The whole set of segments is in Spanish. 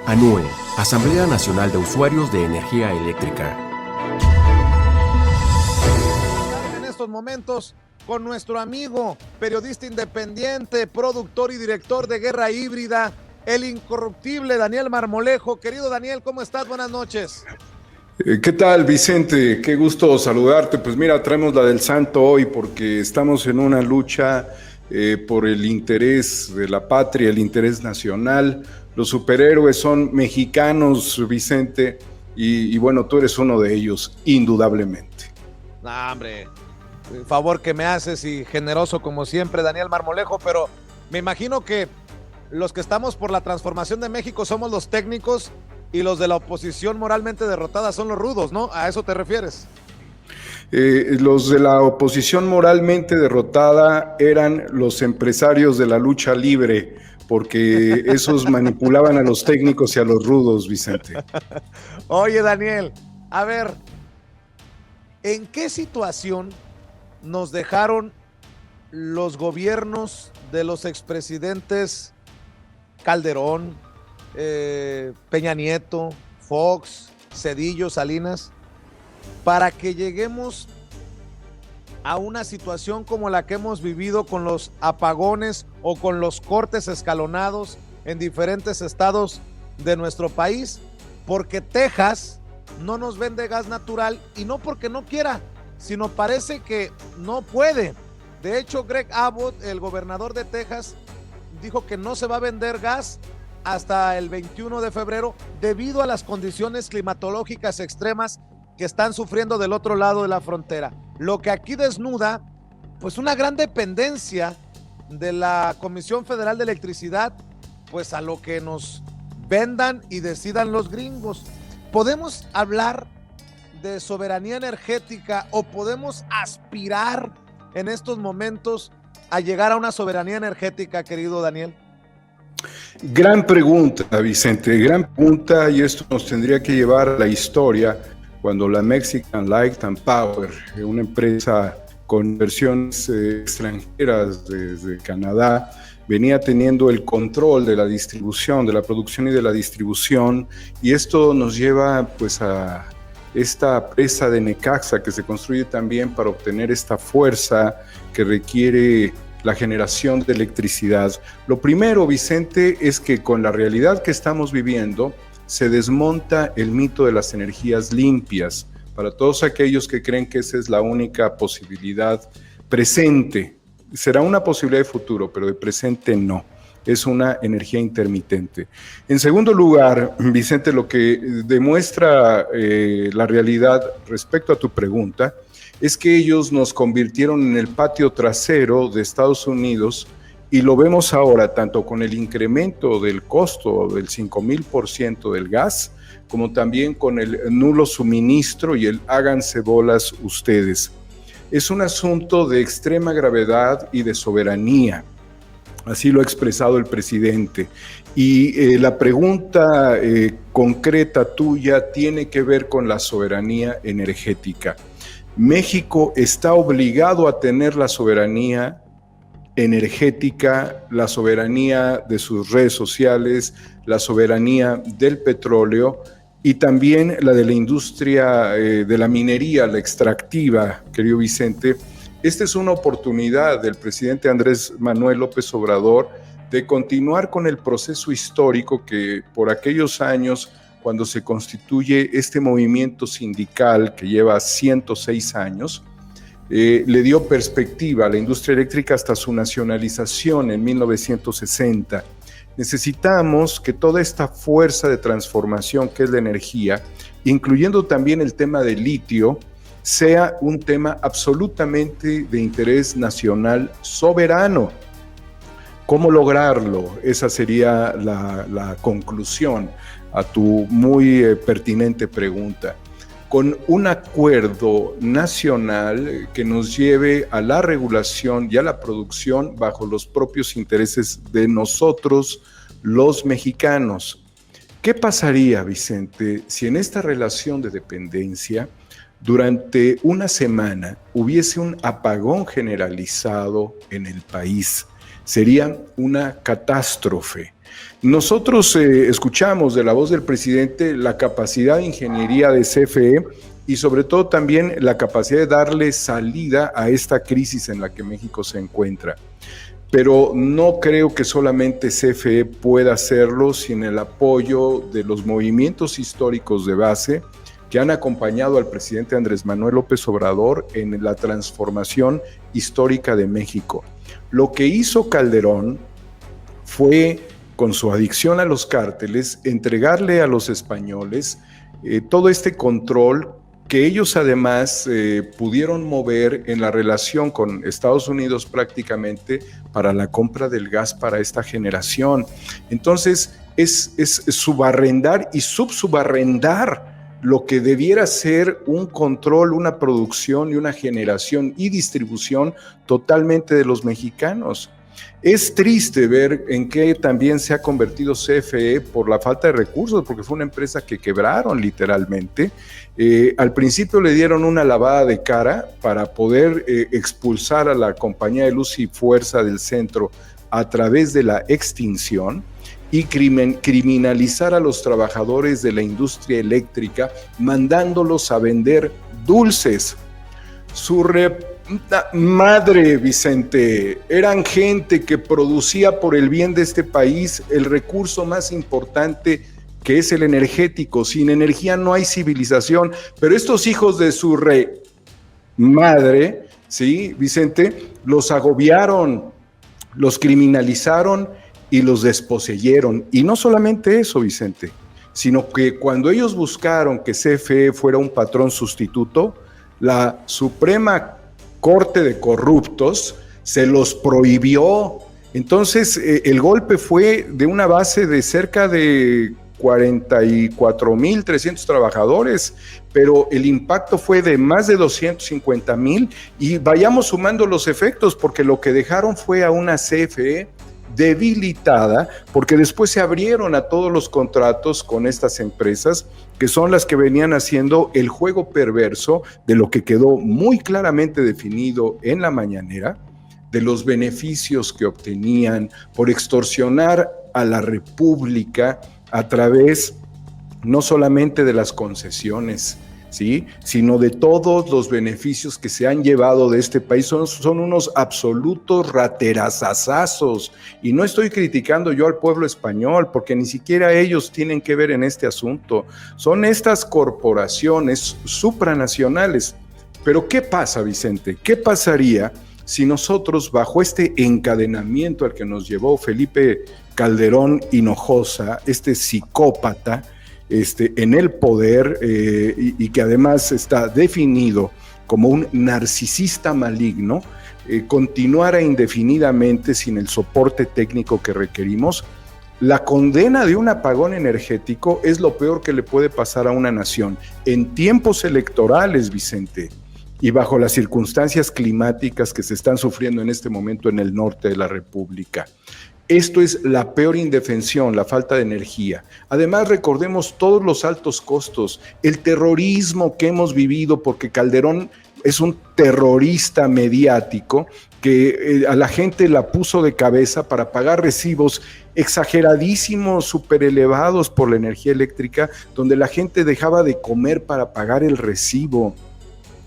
ANUE, Asamblea Nacional de Usuarios de Energía Eléctrica. En estos momentos, con nuestro amigo, periodista independiente, productor y director de Guerra Híbrida, el incorruptible Daniel Marmolejo. Querido Daniel, ¿cómo estás? Buenas noches. ¿Qué tal, Vicente? Qué gusto saludarte. Pues mira, traemos la del santo hoy porque estamos en una lucha por el interés de la patria, el interés nacional. Los superhéroes son mexicanos, Vicente, y bueno, tú eres uno de ellos, indudablemente. No, hombre, favor que me haces y generoso como siempre, Daniel Marmolejo, pero me imagino que los que estamos por la transformación de México somos los técnicos y los de la oposición moralmente derrotada son los rudos, ¿no? ¿A eso te refieres? Los de la oposición moralmente derrotada eran los empresarios de la lucha libre, porque esos manipulaban a los técnicos y a los rudos, Vicente. Oye, Daniel, a ver, ¿en qué situación nos dejaron los gobiernos de los expresidentes Calderón, Peña Nieto, Fox, Zedillo, Salinas, para que lleguemos a una situación como la que hemos vivido con los apagones o con los cortes escalonados en diferentes estados de nuestro país? Porque Texas no nos vende gas natural, y no porque no quiera, sino parece que no puede. De hecho, Greg Abbott, el gobernador de Texas, dijo que no se va a vender gas hasta el 21 de febrero debido a las condiciones climatológicas extremas que están sufriendo del otro lado de la frontera. Lo que aquí desnuda, pues, una gran dependencia de la Comisión Federal de Electricidad, pues a lo que nos vendan y decidan los gringos. ¿Podemos hablar de soberanía energética o podemos aspirar en estos momentos a llegar a una soberanía energética, querido Daniel? Gran pregunta, Vicente, gran pregunta, y esto nos tendría que llevar a la historia cuando la Mexican Light and Power, una empresa con inversiones extranjeras desde Canadá, venía teniendo el control de la distribución, de la producción y de la distribución, y esto nos lleva pues a esta presa de Necaxa que se construye también para obtener esta fuerza que requiere la generación de electricidad. Lo primero, Vicente, es que con la realidad que estamos viviendo se desmonta el mito de las energías limpias. Para todos aquellos que creen que esa es la única posibilidad presente, será una posibilidad de futuro, pero de presente no. Es una energía intermitente. En segundo lugar, Vicente, lo que demuestra la realidad respecto a tu pregunta es que ellos nos convirtieron en el patio trasero de Estados Unidos, y lo vemos ahora tanto con el incremento del costo del 5,000% del gas, como también con el nulo suministro y el háganse bolas ustedes. Es un asunto de extrema gravedad y de soberanía. Así lo ha expresado el presidente. Y la pregunta concreta tuya tiene que ver con la soberanía energética. México está obligado a tener la soberanía energética, la soberanía de sus redes sociales, la soberanía del petróleo y también la de la industria de la minería, la extractiva, querido Vicente. Esta es una oportunidad del presidente Andrés Manuel López Obrador de continuar con el proceso histórico que por aquellos años, cuando se constituye este movimiento sindical que lleva 106 años, le dio perspectiva a la industria eléctrica hasta su nacionalización en 1960. Necesitamos que toda esta fuerza de transformación que es la energía, incluyendo también el tema del litio, sea un tema absolutamente de interés nacional soberano. ¿Cómo lograrlo? Esa sería la conclusión a tu muy pertinente pregunta. Con un acuerdo nacional que nos lleve a la regulación y a la producción bajo los propios intereses de nosotros, los mexicanos. ¿Qué pasaría, Vicente, si en esta relación de dependencia durante una semana hubiese un apagón generalizado en el país? Sería una catástrofe. Nosotros escuchamos de la voz del presidente la capacidad de ingeniería de CFE y sobre todo también la capacidad de darle salida a esta crisis en la que México se encuentra. Pero no creo que solamente CFE pueda hacerlo sin el apoyo de los movimientos históricos de base que han acompañado al presidente Andrés Manuel López Obrador en la transformación histórica de México. Lo que hizo Calderón fue, con su adicción a los cárteles, entregarle a los españoles todo este control que ellos además pudieron mover en la relación con Estados Unidos prácticamente para la compra del gas para esta generación. Entonces es subarrendar y subsubarrendar lo que debiera ser un control, una producción y una generación y distribución totalmente de los mexicanos. Es triste ver en qué también se ha convertido CFE por la falta de recursos, porque fue una empresa que quebraron literalmente. Al principio le dieron una lavada de cara para poder expulsar a la Compañía de Luz y Fuerza del Centro a través de la extinción y criminalizar a los trabajadores de la industria eléctrica, mandándolos a vender dulces. Su madre, Vicente, eran gente que producía por el bien de este país el recurso más importante, que es el energético. Sin energía no hay civilización, pero estos hijos de su madre, ¿sí, Vicente? Los agobiaron, los criminalizaron y los desposeyeron. Y no solamente eso, Vicente, sino que cuando ellos buscaron que CFE fuera un patrón sustituto, la Suprema Corte de Corruptos se los prohibió. Entonces el golpe fue de una base de cerca de 44,300 trabajadores, pero el impacto fue de más de 250,000 y vayamos sumando los efectos, porque lo que dejaron fue a una CFE debilitada, porque después se abrieron a todos los contratos con estas empresas, que son las que venían haciendo el juego perverso de lo que quedó muy claramente definido en la mañanera, de los beneficios que obtenían por extorsionar a la República a través no solamente de las concesiones, ¿sí?, sino de todos los beneficios que se han llevado de este país. Son unos absolutos raterazazazos, y no estoy criticando yo al pueblo español, porque ni siquiera ellos tienen que ver en este asunto. Son estas corporaciones supranacionales. Pero ¿qué pasa, Vicente? ¿Qué pasaría si nosotros, bajo este encadenamiento al que nos llevó Felipe Calderón Hinojosa, este psicópata, en el poder, y que además está definido como un narcisista maligno, continuara indefinidamente sin el soporte técnico que requerimos? La condena de un apagón energético es lo peor que le puede pasar a una nación en tiempos electorales, Vicente, y bajo las circunstancias climáticas que se están sufriendo en este momento en el norte de la República. Esto es la peor indefensión, la falta de energía. Además, recordemos todos los altos costos, el terrorismo que hemos vivido, porque Calderón es un terrorista mediático que a la gente la puso de cabeza para pagar recibos exageradísimos, súper elevados por la energía eléctrica, donde la gente dejaba de comer para pagar el recibo.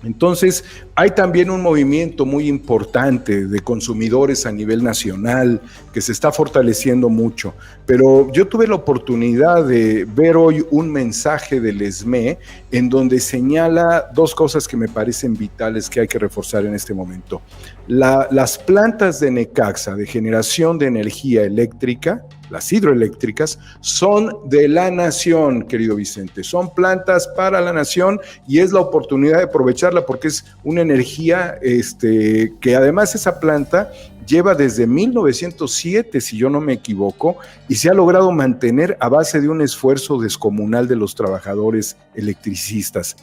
Entonces, hay también un movimiento muy importante de consumidores a nivel nacional que se está fortaleciendo mucho, pero yo tuve la oportunidad de ver hoy un mensaje del ESME en donde señala dos cosas que me parecen vitales que hay que reforzar en este momento. Las plantas de Necaxa, de generación de energía eléctrica, las hidroeléctricas, son de la nación, querido Vicente, son plantas para la nación y es la oportunidad de aprovecharla porque es una energía que además esa planta lleva desde 1907, si yo no me equivoco, y se ha logrado mantener a base de un esfuerzo descomunal de los trabajadores electricistas.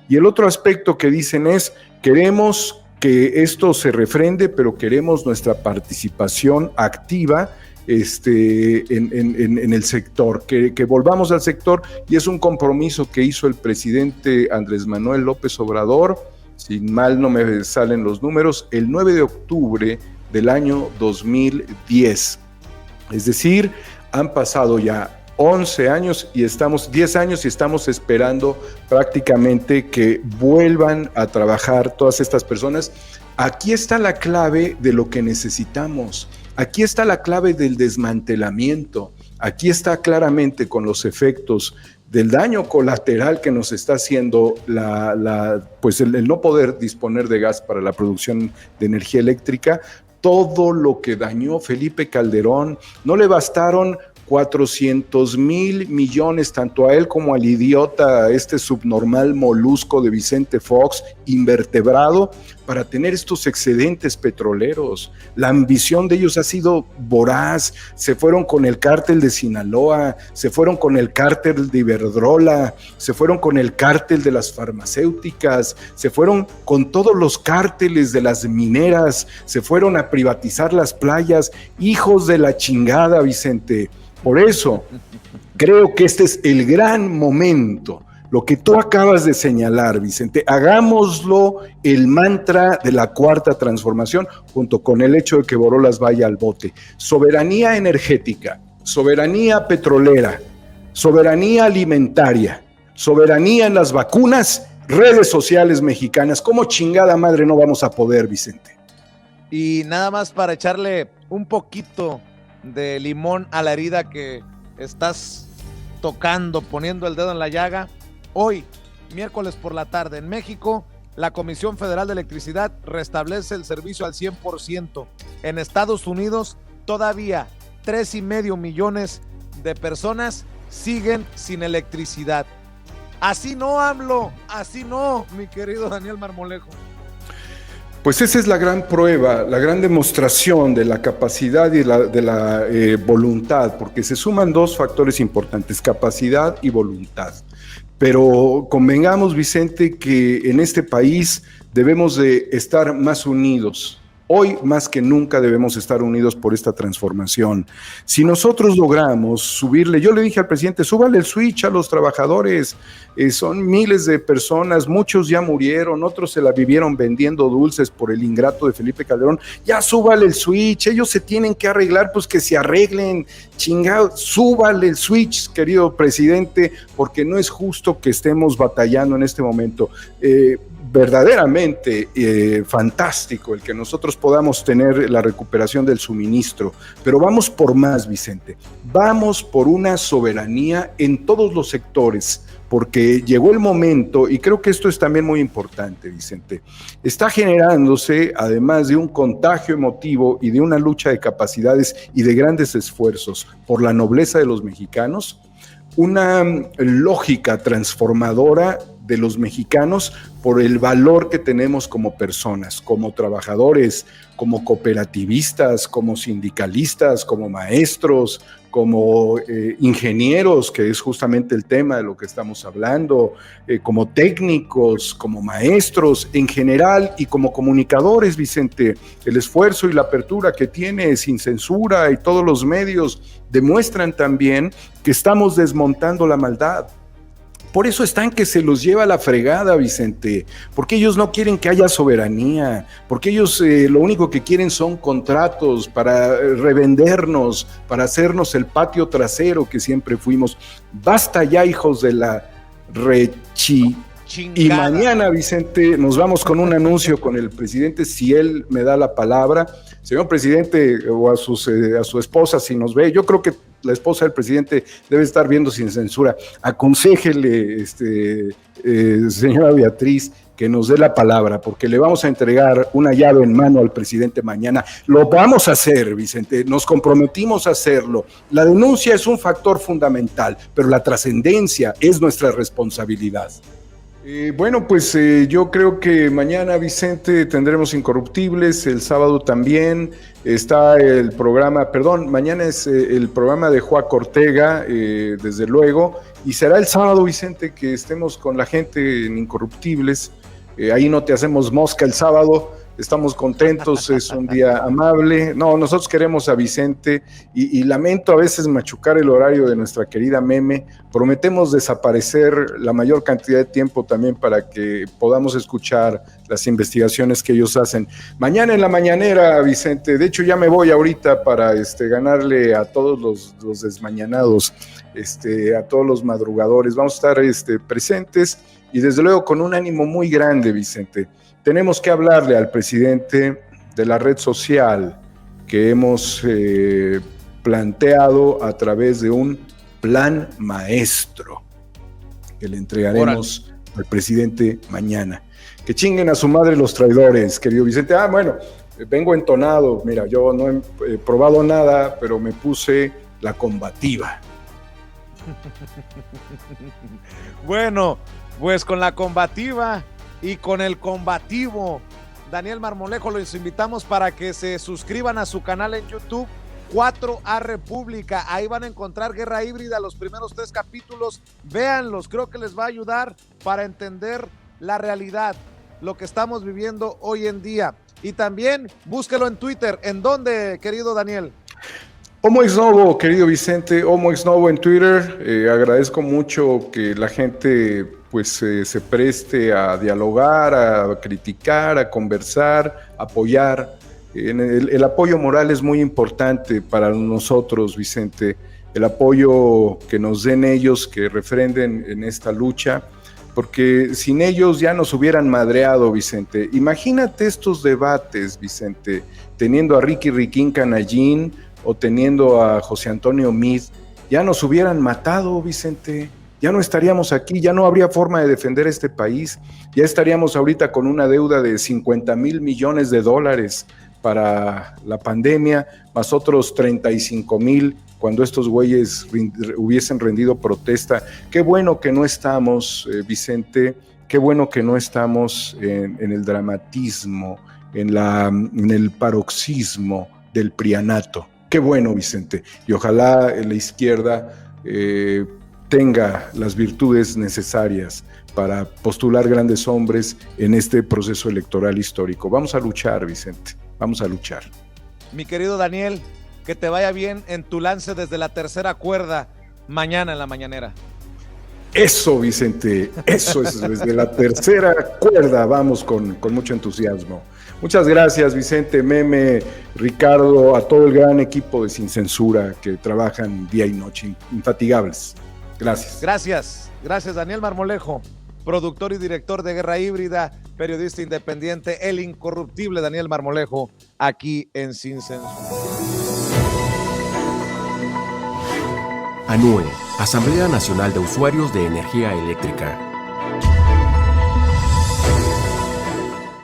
Y el otro aspecto que dicen es, queremos que esto se refrende, pero queremos nuestra participación activa en el sector, que volvamos al sector, y es un compromiso que hizo el presidente Andrés Manuel López Obrador, si mal no me salen los números, el 9 de octubre del año 2010. Es decir, Han pasado ya 11 años y 10 años y estamos esperando prácticamente que vuelvan a trabajar todas estas personas. Aquí está la clave de lo que necesitamos. Aquí está la clave del desmantelamiento. Aquí está claramente con los efectos del daño colateral que nos está haciendo pues el no poder disponer de gas para la producción de energía eléctrica. Todo lo que dañó Felipe Calderón, no le bastaron 400,000 millones, tanto a él como al idiota, este subnormal molusco de Vicente Fox, invertebrado, para tener estos excedentes petroleros. La ambición de ellos ha sido voraz. Se fueron con el cártel de Sinaloa, se fueron con el cártel de Iberdrola, se fueron con el cártel de las farmacéuticas, se fueron con todos los cárteles de las mineras, se fueron a privatizar las playas. Hijos de la chingada, Vicente. Por eso, creo que este es el gran momento, lo que tú acabas de señalar, Vicente. Hagámoslo el mantra de la cuarta transformación, junto con el hecho de que Borolas vaya al bote. Soberanía energética, soberanía petrolera, soberanía alimentaria, soberanía en las vacunas, redes sociales mexicanas. ¿Cómo chingada madre no vamos a poder, Vicente? Y nada más para echarle un poquito de limón a la herida que estás tocando, poniendo el dedo en la llaga. Hoy, miércoles por la tarde, en México, la Comisión Federal de Electricidad restablece el servicio al 100%. En Estados Unidos, todavía 3.5 millones de personas siguen sin electricidad. Así no, AMLO, así no, mi querido Daniel Marmolejo. Pues esa es la gran prueba, la gran demostración de la capacidad y de la voluntad, porque se suman dos factores importantes, capacidad y voluntad. Pero convengamos, Vicente, que en este país debemos de estar más unidos. Hoy más que nunca debemos estar unidos por esta transformación. Si nosotros logramos subirle, yo le dije al presidente, súbale el switch a los trabajadores, son miles de personas, muchos ya murieron, otros se la vivieron vendiendo dulces por el ingrato de Felipe Calderón, ya súbale el switch, ellos se tienen que arreglar, pues que se arreglen, chingado, súbale el switch, querido presidente, porque no es justo que estemos batallando en este momento. Verdaderamente fantástico el que nosotros podamos tener la recuperación del suministro, pero vamos por más, Vicente, vamos por una soberanía en todos los sectores, porque llegó el momento, y creo que esto es también muy importante, Vicente, está generándose, además de un contagio emotivo y de una lucha de capacidades y de grandes esfuerzos por la nobleza de los mexicanos, una lógica transformadora de los mexicanos por el valor que tenemos como personas, como trabajadores, como cooperativistas, como sindicalistas, como maestros, como ingenieros, que es justamente el tema de lo que estamos hablando, como técnicos, como maestros en general y como comunicadores, Vicente. El esfuerzo y la apertura que tiene Sin Censura y todos los medios demuestran también que estamos desmontando la maldad. Por eso están que se los lleva a la fregada, Vicente, porque ellos no quieren que haya soberanía, porque ellos lo único que quieren son contratos para revendernos, para hacernos el patio trasero que siempre fuimos. Basta ya, hijos de la chingada. Y mañana, Vicente, nos vamos con un anuncio con el presidente, si él me da la palabra. Señor presidente, o a su esposa, si nos ve, yo creo que la esposa del presidente debe estar viendo Sin Censura. Aconséjele, señora Beatriz, que nos dé la palabra, porque le vamos a entregar una llave en mano al presidente mañana. Lo vamos a hacer, Vicente, nos comprometimos a hacerlo. La denuncia es un factor fundamental, pero la trascendencia es nuestra responsabilidad. Bueno, pues yo creo que mañana, Vicente, tendremos Incorruptibles, el sábado también está el programa, mañana es el programa de Joaquín Ortega, desde luego, y será el sábado, Vicente, que estemos con la gente en Incorruptibles. Ahí no te hacemos mosca el sábado, estamos contentos, es un día amable. No, nosotros queremos a Vicente y lamento a veces machucar el horario de nuestra querida Meme. Prometemos desaparecer la mayor cantidad de tiempo también para que podamos escuchar las investigaciones que ellos hacen. Mañana en la mañanera, Vicente, de hecho ya me voy ahorita para ganarle a todos los desmañanados, a todos los madrugadores. Vamos a estar presentes y desde luego con un ánimo muy grande, Vicente. Tenemos que hablarle al presidente de la red social que hemos planteado a través de un plan maestro que le entregaremos al presidente mañana. Que chinguen a su madre los traidores, querido Vicente. Bueno, vengo entonado. Mira, yo no he probado nada, pero me puse la combativa. Bueno, pues con la combativa y con el combativo, Daniel Marmolejo, los invitamos para que se suscriban a su canal en YouTube, 4A República. Ahí van a encontrar Guerra Híbrida, los primeros 3 capítulos. Véanlos, creo que les va a ayudar para entender la realidad, lo que estamos viviendo hoy en día. Y también búsquelo en Twitter. ¿En dónde, querido Daniel? Homo ex novo, querido Vicente, Homo ex novo en Twitter. Agradezco mucho que la gente pues se preste a dialogar, a criticar, a conversar, a apoyar. El apoyo moral es muy importante para nosotros, Vicente. El apoyo que nos den ellos, que refrenden en esta lucha, porque sin ellos ya nos hubieran madreado, Vicente. Imagínate estos debates, Vicente, teniendo a Ricky Riquín Canallín o teniendo a José Antonio Meade, ya nos hubieran matado, Vicente. Ya no estaríamos aquí, ya no habría forma de defender este país, ya estaríamos ahorita con una deuda de $50,000 millones para la pandemia, más otros 35,000 cuando estos güeyes hubiesen rendido protesta. Qué bueno que no estamos, Vicente, qué bueno que no estamos en el dramatismo, en el paroxismo del prianato. Qué bueno, Vicente, y ojalá la izquierda tenga las virtudes necesarias para postular grandes hombres en este proceso electoral histórico. Vamos a luchar, Vicente, vamos a luchar. Mi querido Daniel, que te vaya bien en tu lance desde la tercera cuerda mañana en la mañanera. Eso, Vicente, eso es, desde la tercera cuerda vamos con mucho entusiasmo. Muchas gracias, Vicente, Meme, Ricardo, a todo el gran equipo de Sin Censura que trabajan día y noche, infatigables. Gracias. Gracias, Daniel Marmolejo, productor y director de Guerra Híbrida, periodista independiente, el incorruptible Daniel Marmolejo, aquí en Sin Censura. ANUE, Asamblea Nacional de Usuarios de Energía Eléctrica.